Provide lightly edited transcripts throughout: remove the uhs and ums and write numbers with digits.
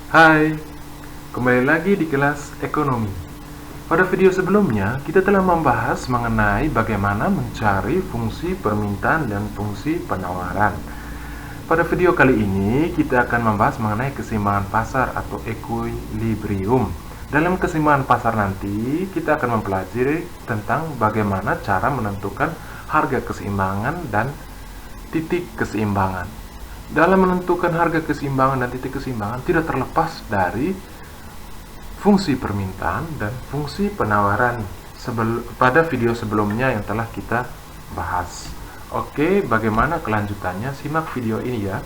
Hai, kembali lagi di kelas ekonomi. Pada video sebelumnya, kita telah membahas mengenai bagaimana mencari fungsi permintaan dan fungsi penawaran. Pada video kali ini, kita akan membahas mengenai keseimbangan pasar atau equilibrium. Dalam keseimbangan pasar nanti, kita akan mempelajari tentang bagaimana cara menentukan harga keseimbangan dan titik keseimbangan. Dalam menentukan harga keseimbangan dan titik keseimbangan tidak terlepas dari fungsi permintaan dan fungsi penawaran pada video sebelumnya yang telah kita bahas. Oke, bagaimana kelanjutannya? Simak video ini ya.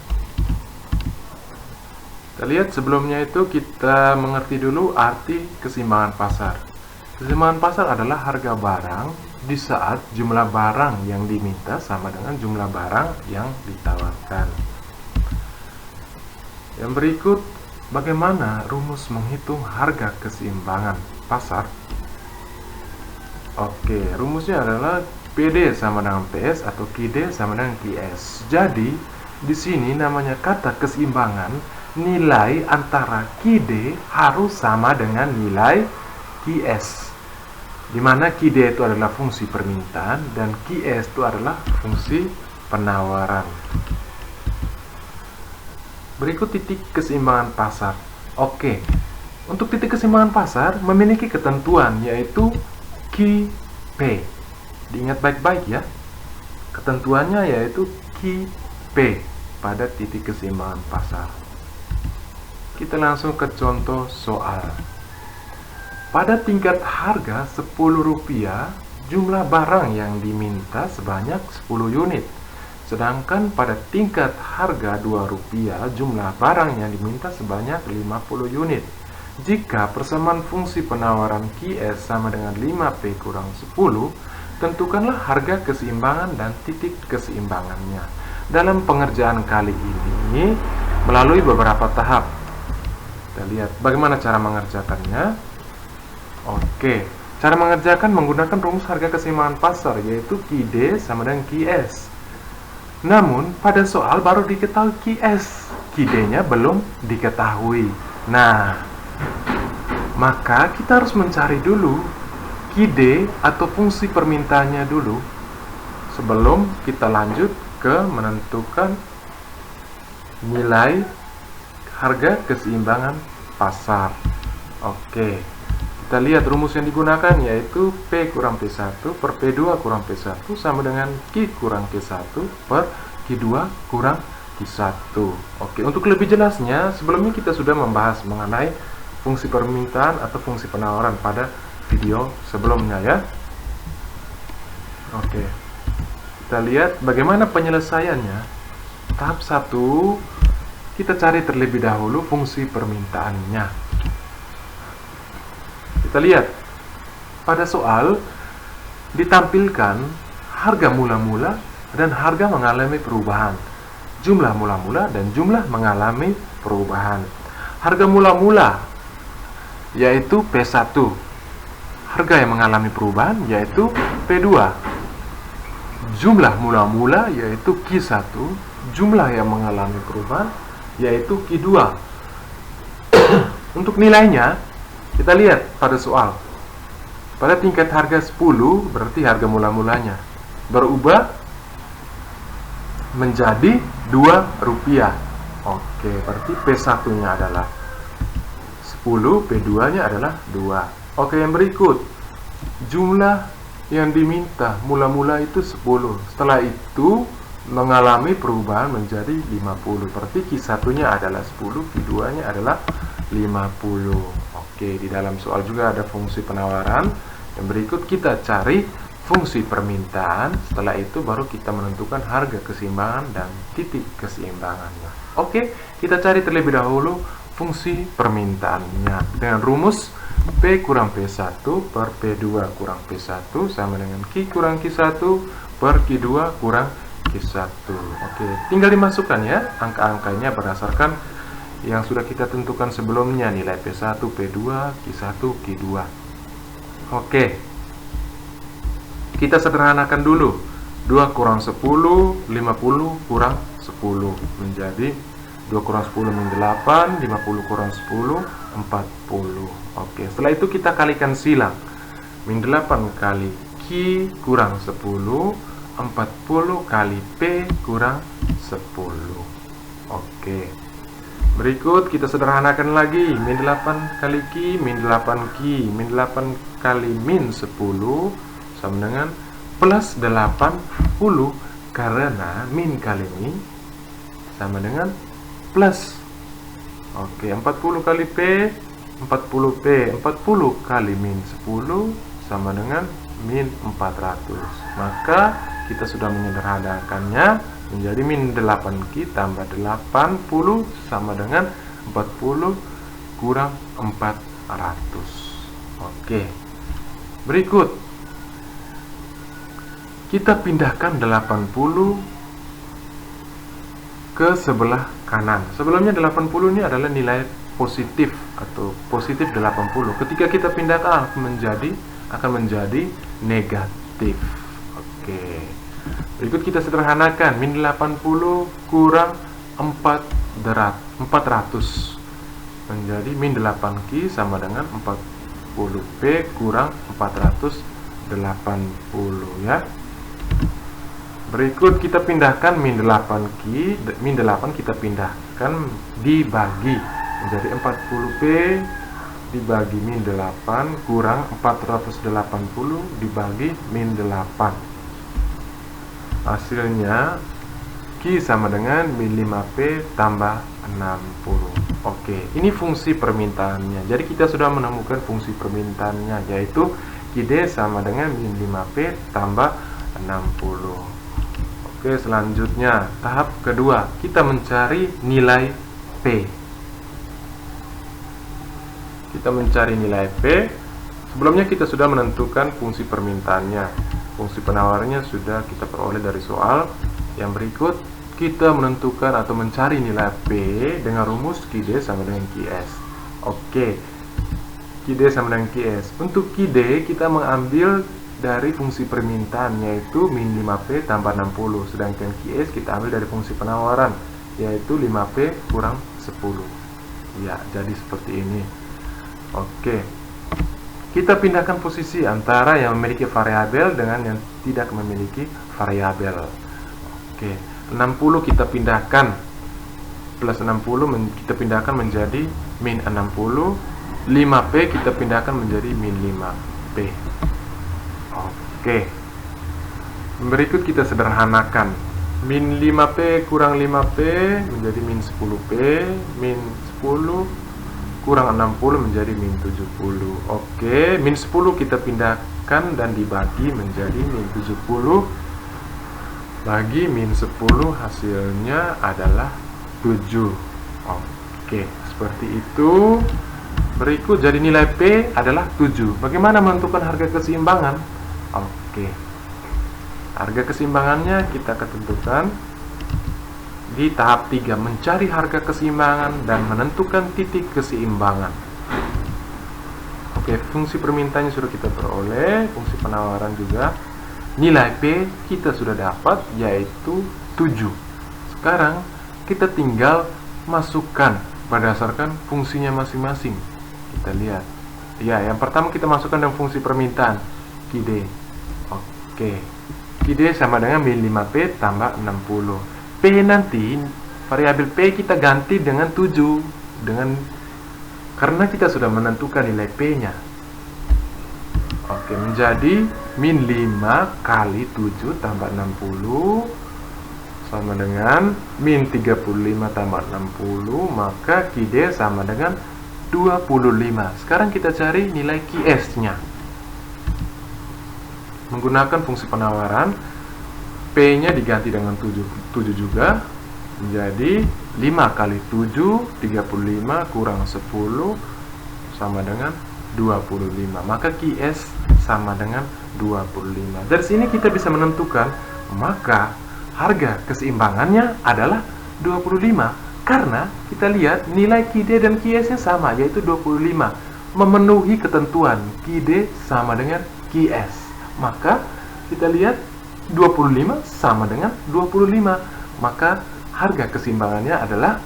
Kita lihat sebelumnya itu kita mengerti dulu arti keseimbangan pasar. Keseimbangan pasar adalah harga barang di saat jumlah barang yang diminta sama dengan jumlah barang yang ditawarkan. Yang berikut, bagaimana rumus menghitung harga keseimbangan pasar? Oke, rumusnya adalah PD sama dengan PS atau QD sama dengan QS. Jadi, di sini namanya kata keseimbangan, nilai antara QD harus sama dengan nilai QS. Di mana QD itu adalah fungsi permintaan dan QS itu adalah fungsi penawaran. Berikut titik keseimbangan pasar. Oke, untuk titik keseimbangan pasar memiliki ketentuan yaitu QP. Diingat baik-baik ya. Ketentuannya yaitu QP pada titik keseimbangan pasar. Kita langsung ke contoh soal. Pada tingkat harga Rp10, jumlah barang yang diminta sebanyak 10 unit. Sedangkan pada tingkat harga Rp2, jumlah barang yang diminta sebanyak 50 unit. Jika persamaan fungsi penawaran QS sama dengan 5P kurang 10, tentukanlah harga keseimbangan dan titik keseimbangannya. Dalam pengerjaan kali ini, melalui beberapa tahap. Kita lihat bagaimana cara mengerjakannya. Oke, cara mengerjakan menggunakan rumus harga keseimbangan pasar, yaitu QD sama dengan QS. Namun, pada soal baru diketahui QS, QD-nya belum diketahui. Nah, maka kita harus mencari dulu QD atau fungsi permintaannya dulu sebelum kita lanjut ke menentukan nilai harga keseimbangan pasar. Oke, kita lihat rumus yang digunakan yaitu P kurang P1 per P2 kurang P1 sama dengan Q kurang Q1 per Q2 kurang Q1. Oke, untuk lebih jelasnya, sebelumnya kita sudah membahas mengenai fungsi permintaan atau fungsi penawaran pada video sebelumnya ya. Oke, kita lihat bagaimana penyelesaiannya. Tahap 1, kita cari terlebih dahulu fungsi permintaannya. Kita lihat, pada soal ditampilkan harga mula-mula dan harga mengalami perubahan. Jumlah mula-mula dan jumlah mengalami perubahan. Harga mula-mula yaitu P1. Harga yang mengalami perubahan yaitu P2. Jumlah mula-mula yaitu Q1. Jumlah yang mengalami perubahan yaitu Q2. Untuk nilainya, kita lihat pada soal. Pada tingkat harga 10 berarti harga mula-mulanya berubah menjadi Rp2. Oke, berarti P1-nya adalah 10, P2-nya adalah 2. Oke, yang berikut. Jumlah yang diminta mula-mula itu 10. Setelah itu mengalami perubahan menjadi 50. Berarti Q1-nya adalah 10, Q2-nya adalah 50. Oke, di dalam soal juga ada fungsi penawaran. Yang berikut kita cari fungsi permintaan. Setelah itu baru kita menentukan harga keseimbangan dan titik keseimbangannya. Oke, kita cari terlebih dahulu fungsi permintaannya dengan rumus P kurang P1 per P2 kurang P1 sama dengan Q kurang Q1 per Q2 kurang Q1. Oke, tinggal dimasukkan ya angka-angkanya berdasarkan yang sudah kita tentukan sebelumnya, nilai P1, P2, Q1, Q2. Oke, kita sederhanakan dulu. 2 kurang 10, 50 kurang 10 menjadi 2 kurang 10 min 8, 50 kurang 10, 40. Oke, setelah itu kita kalikan silang. Min 8 kali Q kurang 10, 40 kali P kurang 10. Oke. Berikut kita sederhanakan lagi. Min 8 kali Q, min 8 Q, min 8 kali min 10 sama dengan plus 80, karena min kali min sama dengan plus. Oke, 40 kali P, 40P, 40 kali min 10 sama dengan min 400. Maka kita sudah menyederhanakannya menjadi min 8Q tambah 80 sama dengan 40 kurang 400. Oke. Berikut kita pindahkan 80 ke sebelah kanan. Sebelumnya 80 ini adalah nilai positif atau positif 80. Ketika kita pindahkan akan menjadi negatif. Oke. Berikut kita sederhanakan. Min 80 kurang 400 menjadi min 8Q sama dengan 40P kurang 480 ya. Berikut kita pindahkan min 8Q, min 8 kita pindahkan dibagi menjadi 40P dibagi min 8 kurang 480 dibagi min 8. Hasilnya Q sama dengan min 5P tambah 60. Oke, ini fungsi permintaannya. Jadi kita sudah menemukan fungsi permintaannya, yaitu QD sama dengan min 5P tambah 60. Oke, selanjutnya tahap kedua, kita mencari nilai P. Kita mencari nilai P. Sebelumnya kita sudah menentukan fungsi permintaannya. Fungsi penawarannya sudah kita peroleh dari soal. Yang berikut kita menentukan atau mencari nilai P dengan rumus QD sama dengan QS. Oke, QD sama dengan QS. Untuk QD kita mengambil dari fungsi permintaan, yaitu min 5P tambah 60. Sedangkan QS kita ambil dari fungsi penawaran, yaitu 5P kurang 10. Ya, jadi seperti ini. Oke, kita pindahkan posisi antara yang memiliki variabel dengan yang tidak memiliki variabel. Oke, 60 kita pindahkan plus 60 kita pindahkan menjadi min 60, 5P kita pindahkan menjadi min 5P. Oke, berikut kita sederhanakan. Min 5P kurang 5P menjadi min 10P, min 10 kurang 60 menjadi min 70. Oke, min 10 kita pindahkan dan dibagi menjadi min 70 bagi min 10, hasilnya adalah 7. Oke, seperti itu. Berikut jadi nilai P adalah 7. Bagaimana menentukan harga keseimbangan? Oke, harga keseimbangannya kita akan tentukan di tahap 3, mencari harga keseimbangan dan menentukan titik keseimbangan. Oke, fungsi permintaannya sudah kita peroleh, fungsi penawaran juga. Nilai P kita sudah dapat, yaitu 7. Sekarang kita tinggal masukkan berdasarkan fungsinya masing-masing. Kita lihat. Ya, yang pertama kita masukkan dengan fungsi permintaan QD. Oke, QD sama dengan min 5P tambah 60. P nanti, variabel P kita ganti dengan 7 karena kita sudah menentukan nilai P-nya. Oke, menjadi min 5 kali 7 tambah 60 sama dengan min 35 tambah 60, maka QD sama dengan 25. Sekarang kita cari nilai QS-nya. Menggunakan fungsi penawaran, P-nya diganti dengan 7 juga, menjadi 5 kali 7, 35 kurang 10 sama dengan 25. Maka QS sama dengan 25. Dari sini kita bisa menentukan, maka harga keseimbangannya adalah 25. Karena kita lihat nilai QD dan QS-nya sama, yaitu 25. Memenuhi ketentuan QD sama dengan QS. Maka kita lihat 25 sama dengan 25. Maka harga keseimbangannya adalah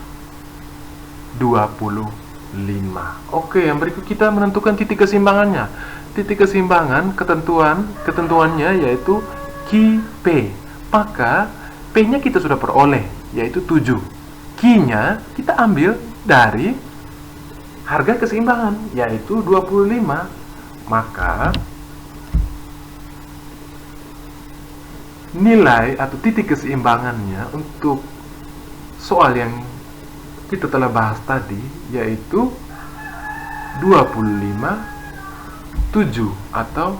25. Oke, yang berikut kita menentukan titik keseimbangannya. Titik keseimbangan ketentuannya yaitu Ki P. Maka P-nya kita sudah peroleh, yaitu 7. Q-nya kita ambil dari harga keseimbangan, yaitu 25. Maka nilai atau titik keseimbangannya untuk soal yang kita telah bahas tadi yaitu 25/7, atau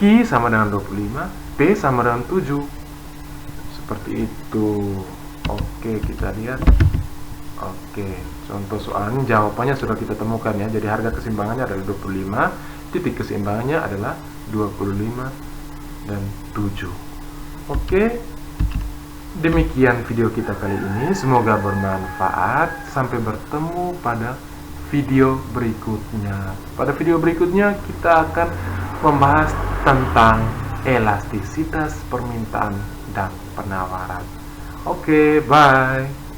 Q sama dengan 25, P sama dengan 7. Seperti itu. Oke, kita lihat. Oke, contoh soalnya jawabannya sudah kita temukan ya. Jadi harga keseimbangannya adalah 25, titik keseimbangannya adalah 25 dan 7. Oke, demikian video kita kali ini. Semoga bermanfaat. Sampai bertemu pada video berikutnya. Pada video berikutnya kita akan membahas tentang elastisitas permintaan dan penawaran. Oke, bye.